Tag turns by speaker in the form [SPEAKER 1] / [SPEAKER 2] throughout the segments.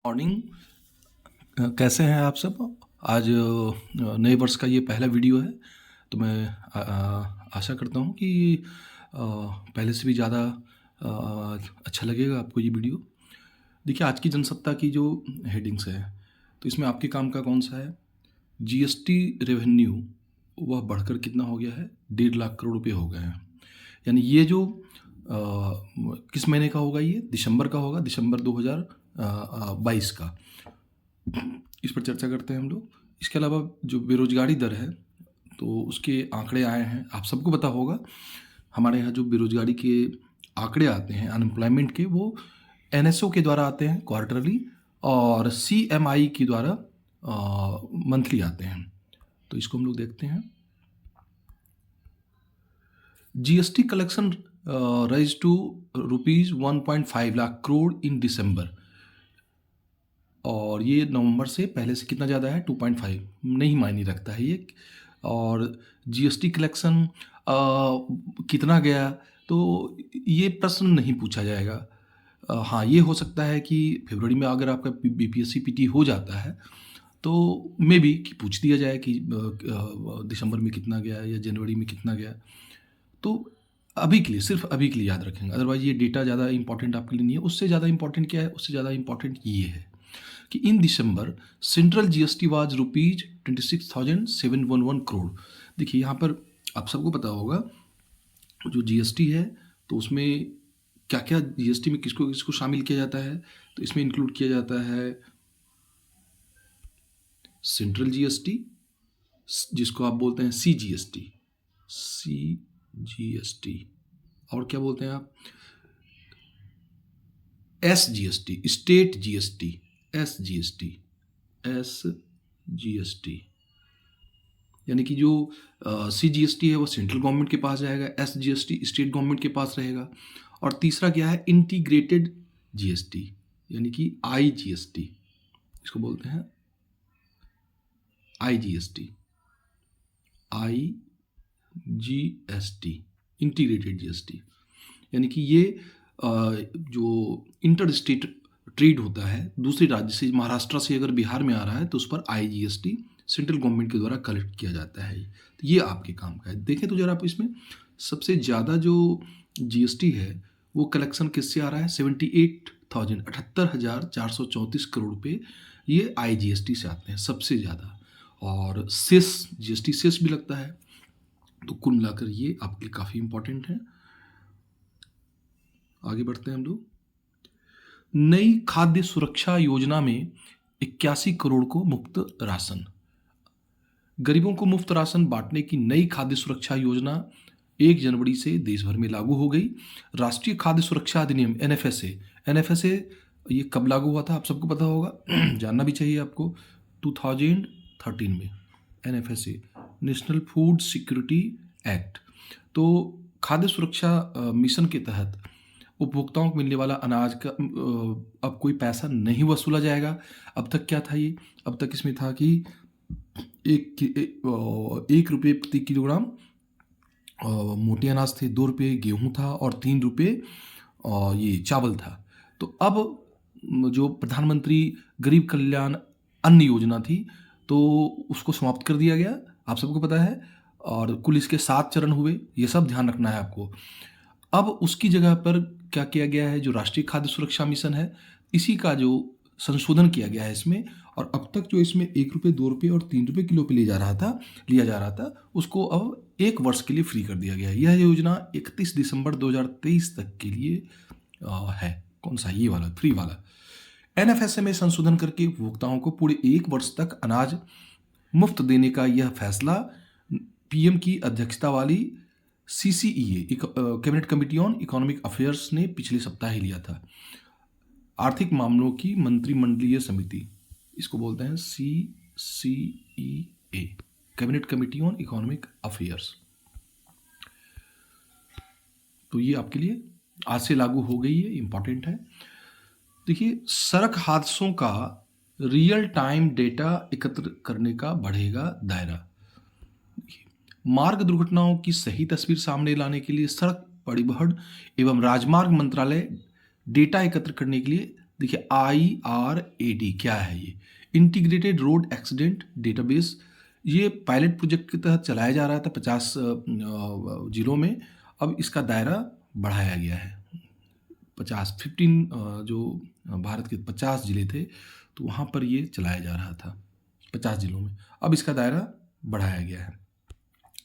[SPEAKER 1] Morning. कैसे हैं आप सब? आज नए वर्ष का ये पहला वीडियो है, तो मैं आशा करता हूँ कि पहले से भी ज़्यादा अच्छा लगेगा आपको ये वीडियो। देखिए, आज की जनसत्ता की जो हेडिंग्स है, तो इसमें आपके काम का कौन सा है? जीएसटी रेवेन्यू वह बढ़कर कितना हो गया है? 1.5 लाख करोड़ रुपए हो गए हैं। यानी ये जो किस महीने का होगा? ये दिसंबर का होगा, दिसंबर 2022 का। इस पर चर्चा करते हैं हम लोग। इसके अलावा जो बेरोजगारी दर है, तो उसके आंकड़े आए हैं। आप सबको पता होगा, हमारे यहाँ जो बेरोजगारी के आंकड़े आते हैं अनएम्प्लॉयमेंट के, वो एनएसओ के द्वारा आते हैं क्वार्टरली, और सीएमआई के द्वारा मंथली आते हैं। तो इसको हम लोग देखते हैं। GST collection rise to ₹1.5 lakh crore in December, और ये नवंबर से पहले से कितना ज़्यादा है? 2.5 नहीं मायने रखता है ये। और जीएसटी कलेक्शन कितना गया, तो ये प्रश्न नहीं पूछा जाएगा। हाँ, ये हो सकता है कि फरवरी में अगर आपका बीपीएससी पीटी हो जाता है, तो मे बी कि पूछ दिया जाए कि दिसंबर में कितना गया या जनवरी में कितना गया। तो अभी के लिए, सिर्फ अभी के लिए याद रखेंगे, अदरवाइज ये डेटा ज़्यादा इंपॉर्टेंट आपके लिए नहीं है। उससे ज़्यादा इंपॉर्टेंट क्या है? उससे ज़्यादा इंपॉर्टेंट ये है कि इन दिसंबर सेंट्रल जीएसटी वाज ₹26,711 करोड़। देखिए, यहाँ पर आप सबको पता होगा, जो जीएसटी है, तो उसमें क्या क्या जीएसटी में किसको किसको शामिल किया जाता है? तो इसमें इंक्लूड किया जाता है सेंट्रल जीएसटी, जिसको आप बोलते हैं सीजीएसटी, और क्या बोलते हैं आप? एसजीएसटी, स्टेट जीएसटी, एसजीएसटी, यानी कि जो सीजीएसटी है वो सेंट्रल गवर्नमेंट के पास जाएगा, एसजीएसटी स्टेट गवर्नमेंट के पास रहेगा। और तीसरा क्या है? इंटीग्रेटेड जीएसटी, यानी कि आईजीएसटी, इसको बोलते हैं आईजीएसटी, इंटीग्रेटेड जीएसटी। यानी कि ये जो इंटर स्टेट ट्रेड होता है दूसरे राज्य से, महाराष्ट्र से अगर बिहार में आ रहा है, तो उस पर आईजीएसटी सेंट्रल गवर्नमेंट के द्वारा कलेक्ट किया जाता है। तो ये आपके काम का है। देखें तो जरा आप इसमें सबसे ज़्यादा जो जीएसटी है वो कलेक्शन किससे आ रहा है? 78,434 करोड़ रुपये ये आईजीएसटी से आते हैं सबसे ज़्यादा। और सेस, जीएसटी सेस भी लगता है। तो कुल मिलाकर ये आपके लिए काफ़ी इंपॉर्टेंट है। आगे बढ़ते हैं हम लोग। नई खाद्य सुरक्षा योजना में 81 करोड़ को मुफ्त राशन। गरीबों को मुफ्त राशन बांटने की नई खाद्य सुरक्षा योजना 1 जनवरी से देश भर में लागू हो गई। राष्ट्रीय खाद्य सुरक्षा अधिनियम एनएफएसए ये कब लागू हुआ था? आप सबको पता होगा, जानना भी चाहिए आपको। 2013 में NFSA, national food security act. तो खाद्य सुरक्षा मिशन के तहत उपभोक्ताओं को मिलने वाला अनाज का अब कोई पैसा नहीं वसूला जाएगा। अब तक क्या था ये? अब तक इसमें था कि 1 रुपये प्रति किलोग्राम मोटे अनाज थे, 2 रुपये गेहूँ था, और 3 रुपये ये चावल था। तो अब जो प्रधानमंत्री गरीब कल्याण अन्न योजना थी, तो उसको समाप्त कर दिया गया, आप सबको पता है। और कुल इसके 7 चरण हुए, ये सब ध्यान रखना है आपको। अब उसकी जगह पर क्या किया गया है? जो राष्ट्रीय खाद्य सुरक्षा मिशन है, इसी का जो संशोधन किया गया है इसमें। और अब तक जो इसमें 1 रुपये, 2 रुपये और 3 रुपये किलो पे लिया जा रहा था, उसको अब 1 वर्ष के लिए फ्री कर दिया गया है। यह योजना 31 दिसंबर 2023 तक के लिए है। कौन सा? ये वाला, फ्री वाला। एनएफएसए में संशोधन करके उपभोक्ताओं को पूरे 1 वर्ष तक अनाज मुफ्त देने का यह फैसला पीएम की अध्यक्षता वाली CCEA, cabinet committee on economic affairs ने पिछले सप्ताह ही लिया था। आर्थिक मामलों की मंत्रिमंडलीय समिति, इसको बोलते हैं CCEA, cabinet committee on economic affairs. तो ये आपके लिए आज से लागू हो गई है, इंपॉर्टेंट है। देखिए, सड़क हादसों का रियल टाइम डेटा एकत्र करने का बढ़ेगा दायरा। मार्ग दुर्घटनाओं की सही तस्वीर सामने लाने के लिए सड़क परिवहन एवं राजमार्ग मंत्रालय डेटा एकत्र करने के लिए देखिए IRAD क्या है ये? Integrated road accident database. ये पायलट प्रोजेक्ट के तहत चलाया जा रहा था 50 जिलों में। अब इसका दायरा बढ़ाया गया है 15 जो भारत के 50 जिले थे तो वहाँ पर ये चलाया जा रहा था 50 जिलों में। अब इसका दायरा बढ़ाया गया है।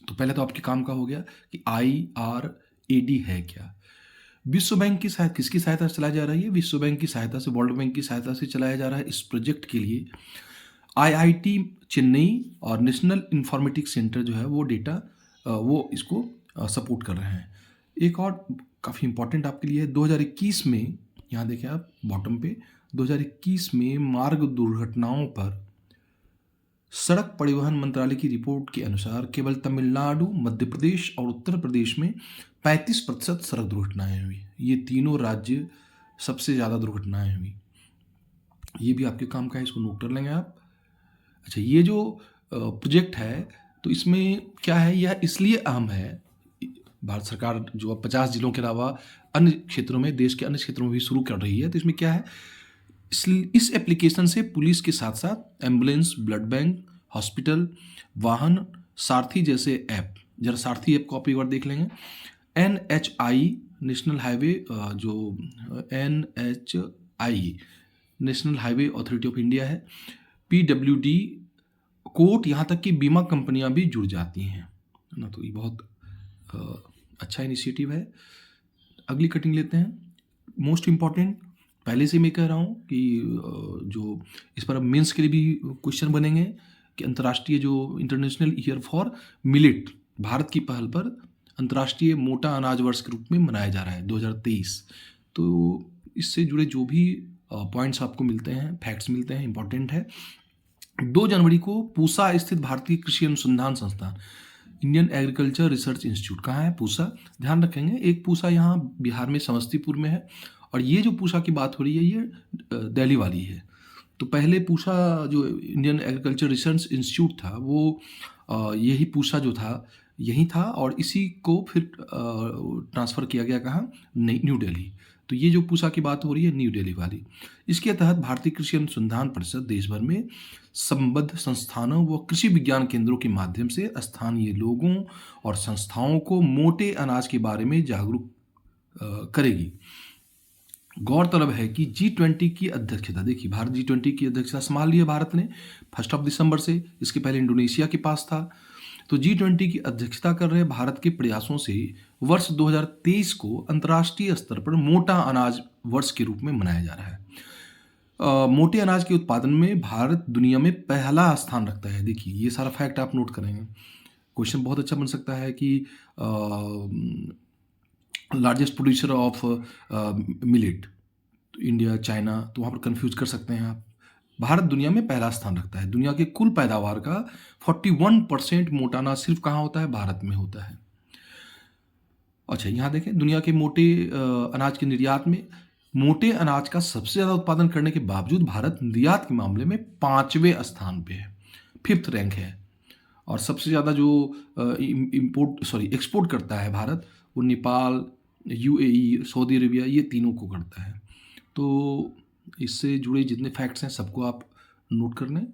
[SPEAKER 1] तो पहले तो आपके काम का हो गया कि IRAD है क्या। विश्व बैंक की सहायता, किसकी सहायता से चलाया जा रहा है? विश्व बैंक की सहायता से, वर्ल्ड बैंक की सहायता से चलाया जा रहा है। इस प्रोजेक्ट के लिए IIT चेन्नई और नेशनल इंफॉर्मेटिक्स सेंटर जो है वो इसको सपोर्ट कर रहे हैं। एक और काफ़ी इंपॉर्टेंट आपके लिए है, 2021 में, यहाँ देखें आप बॉटम पे, 2021 में मार्ग दुर्घटनाओं पर सड़क परिवहन मंत्रालय की रिपोर्ट के अनुसार केवल तमिलनाडु, मध्य प्रदेश और उत्तर प्रदेश में 35% सड़क दुर्घटनाएं हुई। ये तीनों राज्य सबसे ज़्यादा दुर्घटनाएं हुई। ये भी आपके काम का है, इसको नोट कर लेंगे आप। अच्छा, ये जो प्रोजेक्ट है तो इसमें क्या है, यह इसलिए अहम है, भारत सरकार जो अब 50 जिलों के अलावा अन्य क्षेत्रों में, देश के अन्य क्षेत्रों में भी शुरू कर रही है। तो इसमें क्या है, इस एप्लीकेशन से पुलिस के साथ साथ एम्बुलेंस, ब्लड बैंक, हॉस्पिटल, वाहन, सारथी जैसे ऐप, जरा सारथी ऐप को आप एक बार देख लेंगे। NHI नेशनल हाईवे, जो NHI national highway authority of India है, PWD, कोर्ट, यहाँ तक कि बीमा कंपनियां भी जुड़ जाती हैं ना। तो ये बहुत अच्छा इनिशिएटिव है। अगली कटिंग लेते हैं, मोस्ट इम्पॉर्टेंट। पहले से मैं कह रहा हूँ कि जो इस पर अब मेंस के लिए भी क्वेश्चन बनेंगे कि अंतर्राष्ट्रीय जो international year for millet, Bharat की पहल पर अंतर्राष्ट्रीय मोटा अनाज वर्ष के रूप में मनाया जा रहा है 2023। तो इससे जुड़े जो भी पॉइंट्स आपको मिलते हैं, फैक्ट्स मिलते हैं, इंपॉर्टेंट है। 2 जनवरी को पूसा स्थित भारतीय कृषि अनुसंधान संस्थान, इंडियन एग्रीकल्चर रिसर्च इंस्टीट्यूट, कहाँ है? पूसा। ध्यान रखेंगे, एक पूसा यहाँ बिहार में समस्तीपुर में है, और ये जो पूसा की बात हो रही है ये दिल्ली वाली है। तो पहले पूसा जो इंडियन एग्रीकल्चर रिसर्च इंस्टीट्यूट था वो यही पूसा जो था यही था, और इसी को फिर ट्रांसफ़र किया गया कहाँ? न्यू दिल्ली। तो ये जो पूसा की बात हो रही है न्यू दिल्ली वाली। इसके तहत भारतीय कृषि अनुसंधान परिषद देश भर में संबद्ध संस्थानों व कृषि विज्ञान केंद्रों के माध्यम से स्थानीय लोगों और संस्थाओं को मोटे अनाज के बारे में जागरूक करेगी। गौरतलब है कि G20 की अध्यक्षता, देखिए भारत G20 की अध्यक्षता संभाल ली है भारत ने 1 दिसंबर से। इसके पहले इंडोनेशिया के पास था। तो G20 की अध्यक्षता कर रहे भारत के प्रयासों से वर्ष 2023 को अंतर्राष्ट्रीय स्तर पर मोटा अनाज वर्ष के रूप में मनाया जा रहा है। मोटे अनाज के उत्पादन में भारत दुनिया में पहला स्थान रखता है। देखिए ये सारा फैक्ट आप नोट करेंगे। क्वेश्चन बहुत अच्छा बन सकता है कि लार्जेस्ट प्रोड्यूसर ऑफ मिलेट, तो इंडिया, चाइना, तो वहाँ पर कंफ्यूज कर सकते हैं आप। भारत दुनिया में पहला स्थान रखता है। दुनिया के कुल पैदावार का 41% मोटा अनाज सिर्फ कहाँ होता है? भारत में होता है। अच्छा, यहाँ देखें, दुनिया के मोटे अनाज के निर्यात में मोटे अनाज का सबसे ज़्यादा उत्पादन करने के बावजूद भारत निर्यात के मामले में 5वें स्थान पे है, 5th रैंक है। और सबसे ज़्यादा जो एक्सपोर्ट करता है भारत, वो नेपाल, UAE, सऊदी अरेबिया, ये तीनों को करता है। तो इससे जुड़े जितने फैक्ट्स हैं सबको आप नोट कर लें।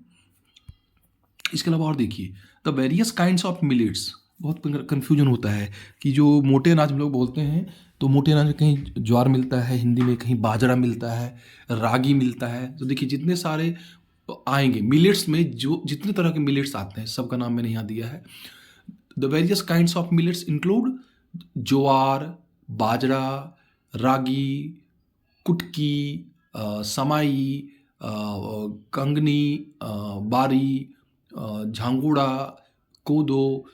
[SPEAKER 1] इसके अलावा और देखिए, the various kinds of millets, बहुत कन्फ्यूजन होता है कि जो मोटे अनाज हम लोग बोलते हैं, तो मोटे अनाज में कहीं ज्वार मिलता है हिंदी में, कहीं बाजरा मिलता है, रागी मिलता है। तो देखिए जितने सारे आएंगे मिलेट्स में, जो जितने तरह के मिलेट्स आते हैं सबका नाम मैंने यहाँ दिया है। The various kinds of millets include jowar, bajra, ragi, kutki, samai, कंगनी, बारी, झांगुड़ा, कोदो,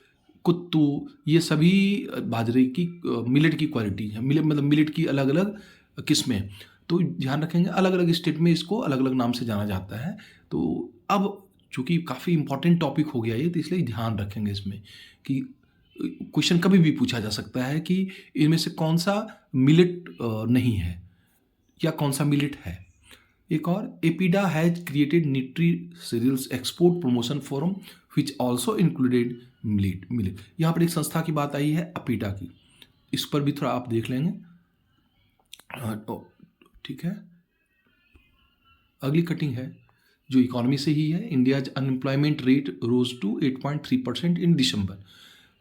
[SPEAKER 1] कुत्तू, ये सभी बाजरे की मिलेट की क्वालिटी है। मतलब मिलेट की अलग अलग किस्में। तो ध्यान रखेंगे अलग अलग स्टेट में इसको अलग अलग नाम से जाना जाता है। तो अब चूँकि काफ़ी इंपॉर्टेंट टॉपिक हो गया ये, तो इसलिए ध्यान रखेंगे इसमें कि क्वेश्चन कभी भी पूछा जा सकता है कि इनमें से कौन सा मिलेट नहीं है या कौन सा मिलेट है। एक और, APEDA has created nutri cereals export promotion forum which also included millet. यहाँ पर एक संस्था की बात आई है अपीडा की, इस पर भी थोड़ा आप देख लेंगे। ठीक है, अगली कटिंग है जो इकोनॉमी से ही है। India's unemployment rate rose to 8.3% in December.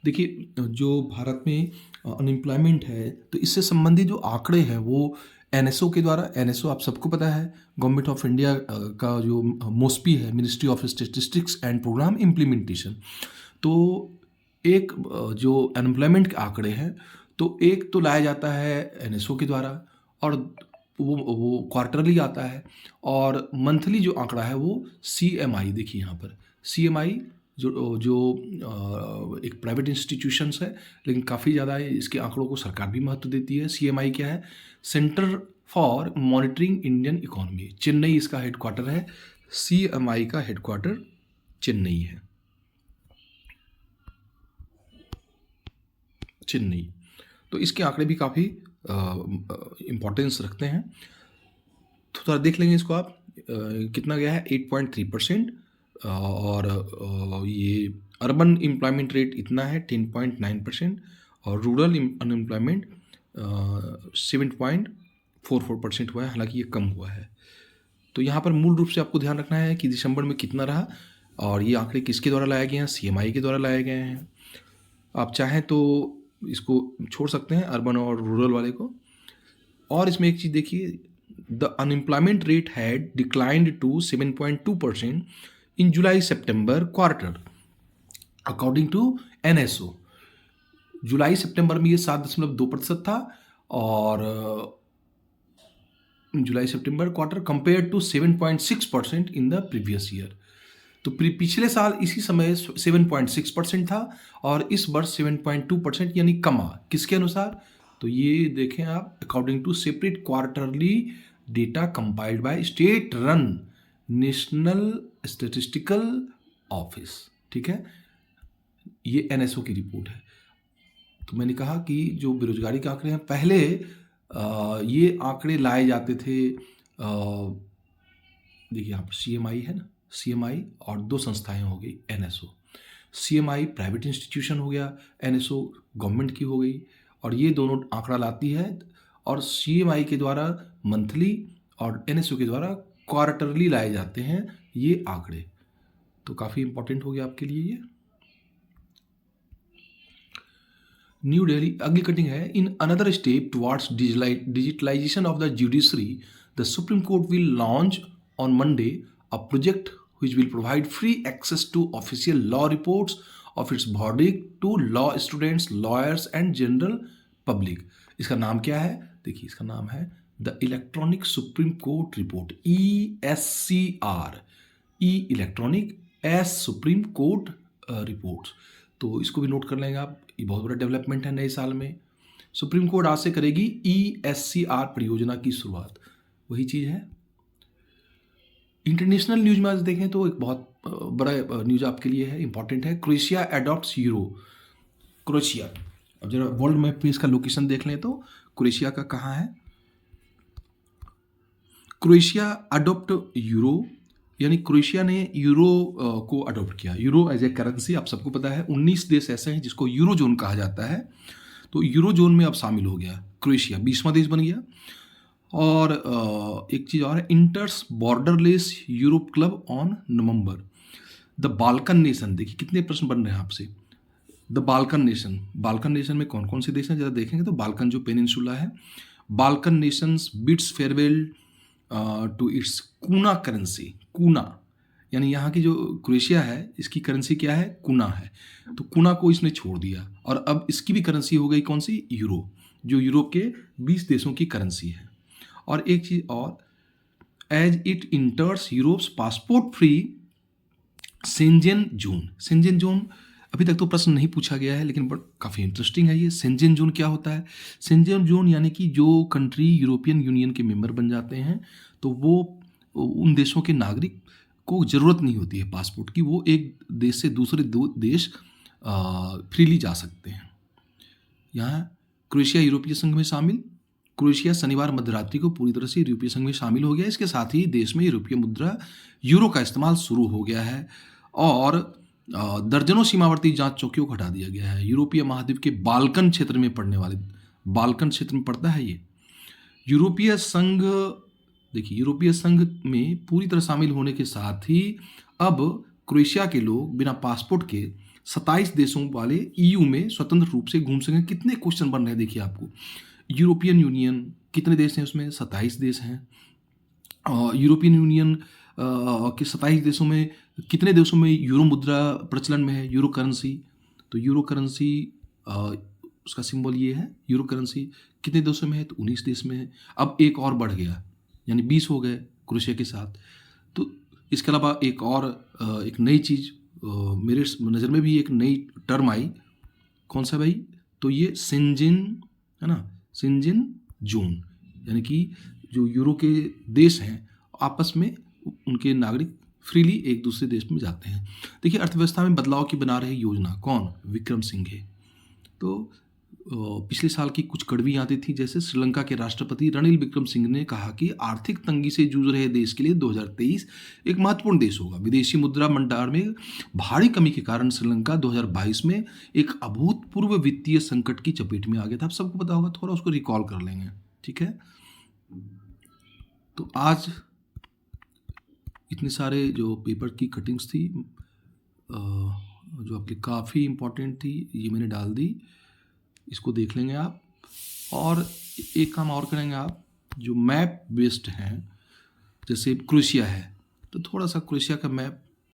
[SPEAKER 1] देखिए जो भारत में अनएम्प्लॉयमेंट है तो इससे संबंधित जो आंकड़े हैं वो एनएसओ के द्वारा, एनएसओ आप सबको पता है गवर्नमेंट ऑफ इंडिया का जो मोस्पी है, ministry of statistics and programme implementation. तो एक जो अनएम्प्लॉयमेंट के आंकड़े हैं तो एक तो लाया जाता है एनएसओ के द्वारा और वो क्वार्टरली आता है, और मंथली जो आंकड़ा है वो सीएमआई, देखिए यहाँ पर सीएमआई जो जो एक प्राइवेट इंस्टीट्यूशंस है लेकिन काफ़ी ज़्यादा है, इसके आंकड़ों को सरकार भी महत्व देती है। सीएमआई क्या है? Centre for monitoring Indian economy, Chennai इसका हेडक्वार्टर है। सीएमआई का हेडक्वार्टर चेन्नई है, चेन्नई। तो इसके आंकड़े भी काफ़ी इम्पोर्टेंस रखते हैं। तो थोड़ा देख लेंगे इसको आप, कितना गया है 8.3%, और ये अर्बन एम्प्लॉयमेंट रेट इतना है 10.9%, और रूरल अनएम्प्लॉयमेंट 7.44% हुआ है, हालांकि ये कम हुआ है। तो यहाँ पर मूल रूप से आपको ध्यान रखना है कि दिसंबर में कितना रहा, और ये आंकड़े किसके द्वारा लाए गए हैं? सीएमआई के द्वारा लाए गए हैं। आप चाहें तो इसको छोड़ सकते हैं, अर्बन और रूरल वाले को। और इसमें एक चीज़ देखिए, the unemployment rate had declined to 7.2% in July September quarter according to NSO. जुलाई सितंबर में ये 7.2% था, और July September quarter compare to 7.6% in the previous year. तो पिछले साल इसी समय 7.6% था और इस वर्ष 7.2%, यानी कमा। किसके अनुसार? तो ये देखें आप, according to separate quarterly data compiled by state run national statistical office. ठीक है, ये एनएसओ की रिपोर्ट है। तो मैंने कहा कि जो बेरोजगारी के आंकड़े हैं, पहले ये आंकड़े लाए जाते थे, देखिए यहाँ पर सीएमआई है ना, सीएमआई और दो संस्थाएं हो गई एनएसओ। सीएमआई प्राइवेट इंस्टीट्यूशन हो गया, एनएसओ गवर्नमेंट की हो गई, और ये दोनों आंकड़ा लाती है, और सीएमआई के द्वारा मंथली और एनएसओ के द्वारा क्वार्टरली लाए जाते हैं ये आंकड़े। तो काफ़ी इंपॉर्टेंट हो गया आपके लिए ये। न्यू दिल्ली, अगली कटिंग है। In another step towards digitalisation of the judiciary, the supreme court will launch on Monday a project which will provide free access to official law reports of its verdict to law students, lawyers and general public। इसका नाम क्या है? देखिए इसका नाम है the electronic supreme court report, ESCR, E electronic, S supreme court reports. तो इसको भी नोट कर लेंगे आप, ये बहुत बड़ा डेवलपमेंट है नए साल में। सुप्रीम कोर्ट आज से करेगी ESCR परियोजना की शुरुआत, वही चीज़ है। इंटरनेशनल न्यूज में आज देखें तो एक बहुत बड़ा न्यूज आपके लिए है, इंपॉर्टेंट है। Croatia adopts euro. क्रोएशिया, अब जरा वर्ल्ड मैप पे इसका लोकेशन देख लें तो क्रोएशिया का कहाँ है। क्रोएशिया अडॉप्ट यूरो, यानी क्रोएशिया ने यूरो को अडॉप्ट किया। यूरो एज ए करेंसी आप सबको पता है, 19 देश ऐसे हैं जिसको यूरो जोन कहा जाता है। तो यूरो जोन में अब शामिल हो गया क्रोएशिया, 20वां देश बन गया। और एक चीज़ और है, इंटर्स borderless Europe club on November. The Balkan nation, देखिए कितने प्रश्न बन रहे हैं आपसे। The Balkan nation, Balkan nation में कौन कौन से देश हैं जरा देखेंगे तो बाल्कन जो पेनिनसुला है, Balkan nations bids farewell to its kuna currency. Kuna यानी यहाँ की जो क्रोएशिया है इसकी करेंसी क्या है? कूना है। तो कूना को इसने छोड़ दिया और अब इसकी भी करेंसी हो गई कौन सी? यूरो, जो यूरोप के 20 देशों की करेंसी है। और एक चीज़ और, as it enters Europe's passport free Schengen zone. Schengen zone अभी तक तो प्रश्न नहीं पूछा गया है लेकिन काफ़ी इंटरेस्टिंग है ये। शेंजेन जोन क्या होता है? शेंजेन जोन यानी कि जो कंट्री यूरोपियन यूनियन के मेंबर बन जाते हैं तो वो उन देशों के नागरिक को ज़रूरत नहीं होती है पासपोर्ट की, वो एक देश से दूसरे दो देश फ्रीली जा सकते हैं। यहाँ क्रोएशिया यूरोपीय संघ में शामिल। क्रोएशिया शनिवार मध्यरात्रि को पूरी तरह से यूरोपीय संघ में शामिल हो गया। इसके साथ ही देश में यूरोपीय मुद्रा यूरो का इस्तेमाल शुरू हो गया है और दर्जनों सीमावर्ती जांच चौकियों को हटा दिया गया है। यूरोपीय महाद्वीप के बाल्कन क्षेत्र में पड़ने वाले, बाल्कन क्षेत्र में पड़ता है ये। यूरोपीय संघ देखिए यूरोपीय संघ में पूरी तरह शामिल होने के साथ ही अब क्रोएशिया के लोग बिना पासपोर्ट के 27 देशों वाले ईयू में स्वतंत्र रूप से घूम सकें। कितने क्वेश्चन बन रहे हैं देखिए आपको। यूरोपियन यूनियन कितने देश हैं उसमें? 27 देश हैं। यूरोपियन यूनियन के 27 देशों में कितने देशों में यूरो मुद्रा प्रचलन में है, यूरो करेंसी? तो यूरो करेंसी उसका सिंबल ये है यूरो करेंसी। कितने देशों में है? तो 19 देश में है। अब एक और बढ़ गया, यानी 20 हो गए क्रोएशिया के साथ। तो इसके अलावा एक और एक नई चीज़ मेरे नज़र में भी एक नई टर्म आई। कौन सा भाई? तो ये शेंजेन है ना, शेंजेन जोन, यानी कि जो यूरो के देश हैं आपस में उनके नागरिक फ्रीली एक दूसरे देश में जाते हैं। देखिए अर्थव्यवस्था में बदलाव की बना रही योजना कौन? विक्रम सिंघे। तो पिछले साल की कुछ कड़वी यादें थी, जैसे श्रीलंका के राष्ट्रपति रणिल विक्रमसिंघे ने कहा कि आर्थिक तंगी से जूझ रहे देश के लिए 2023 एक महत्वपूर्ण देश होगा। विदेशी मुद्रा भंडार में भारी कमी के कारण श्रीलंका 2022 में एक अभूतपूर्व वित्तीय संकट की चपेट में आ गया था। आप सबको पता होगा, थोड़ा उसको रिकॉल कर लेंगे, ठीक है। तो आज इतने सारे जो पेपर की कटिंग्स थी जो आपके काफ़ी इम्पोर्टेंट थी, ये मैंने डाल दी, इसको देख लेंगे आप। और एक काम और करेंगे आप, जो मैप बेस्ड हैं, जैसे क्रोएशिया है तो थोड़ा सा क्रोएशिया का मैप